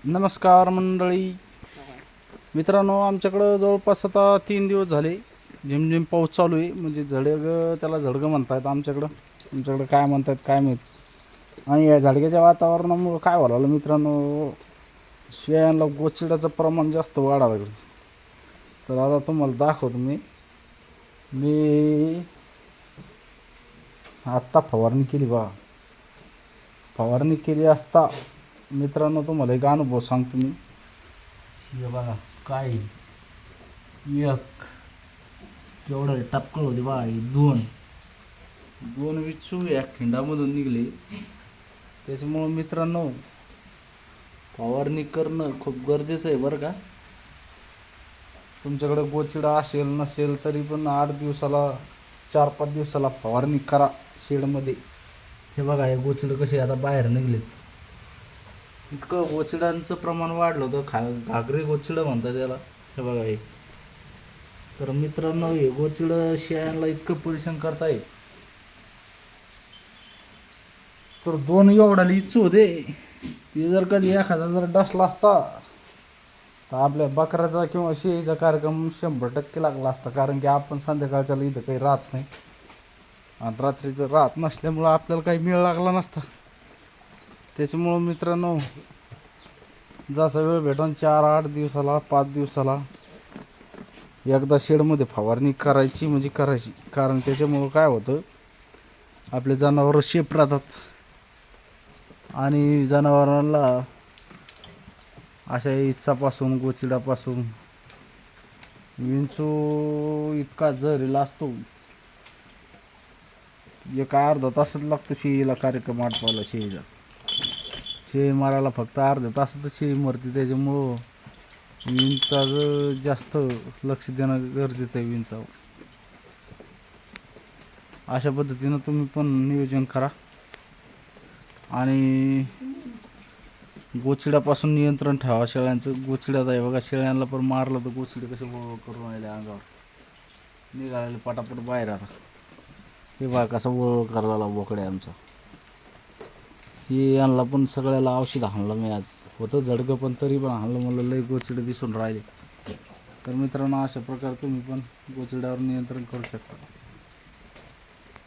नमस्कार मंडळी मित्रांनो, आमच्याकडं जवळपास आता 3 दिवस झाले झिमझिम पाऊस चालू आहे. म्हणजे झडगं, त्याला झडगं म्हणतात आमच्याकडं काय म्हणतात काय माहीत. आणि या झडग्याच्या वातावरणामुळं काय व्हायला लागलं मित्रांनो, शेळ्यांना गोचिडाचं प्रमाण जास्त वाढायला लागलं. तर आता तुम्हाला दाखवतो मी आत्ता फवारणी केली बा. फवारणी केली असता मित्रांनो तुम्हाला एक अनुभव सांगतो मी. हे बघा काय एक केवढं टपकळ होते बा. दोन विच्छू या खिंडामधून निघले. त्याच्यामुळं मित्रांनो फवारणी करणं खूप गरजेचं आहे बरं का. तुमच्याकडे गोचिडा असेल नसेल तरी पण 8 दिवसाला 4-5 दिवसाला फवारणी करा शेडमध्ये. हे बघा हे गोचिडं कसे आता बाहेर निघलेत. इतकं गोचिडांचं प्रमाण वाढलं होतं, घागरी गोचिडं म्हणतात त्याला. हे बघा हे. तर मित्रांनो हे गोचिडं शेळ्यांना इतकं परेशान करताय. तर 2 एवढाले इच्छू होते. ते जर कधी एखादा जर डसला असता तर आपल्या बकऱ्याचा किंवा शेळीचा कार्यक्रम 100% लागला असता. कारण की आपण संध्याकाळच्याला इथं काही राहत नाही आणि रात्रीचं राहत नसल्यामुळं आपल्याला काही मेळ लागला नसता. त्याच्यामुळं मित्रांनो जसा वेळ भेटून 4-8 दिवसाला 5 दिवसाला एकदा शेडमध्ये फवारणी करायची म्हणजे करायची. कारण त्याच्यामुळं काय होतं, आपले जनावरं शेप राहतात आणि जनावरांना अशा इचापासून गोचिडापासून विंचू इतका जहरीला असतो. एक अर्धा तासच लागतो शेळीला कार्यक्रम आटपायला. शेळी मारायला फक्त अर्ध्या तासातच शेळी मरते. त्याच्यामुळं विंचाचं जास्त लक्ष देणं गरजेचं आहे विंचावर. अशा पद्धतीनं तुम्ही पण नियोजन करा आणि गोचिडापासून नियंत्रण ठेवा शेळ्यांचं. गोचिड्यात आहे बघा, शेळ्यांना पण मारलं तर गोचिडे कसे वळ करून राहिले अंगावर निघालेले पटापट बाहेर. आता हे बघा कसं वळ करायला बोकड्या आमचा. हे यांना पण सगळ्याला औषध हाणलं मी आज. होतं झडगं पण तरी पण हाणलं, म्हणलं लई गोचिडे दिसून राहिले. तर मित्रांनो अशा प्रकारे तुम्ही पण गोचिड्यावर नियंत्रण करू शकता.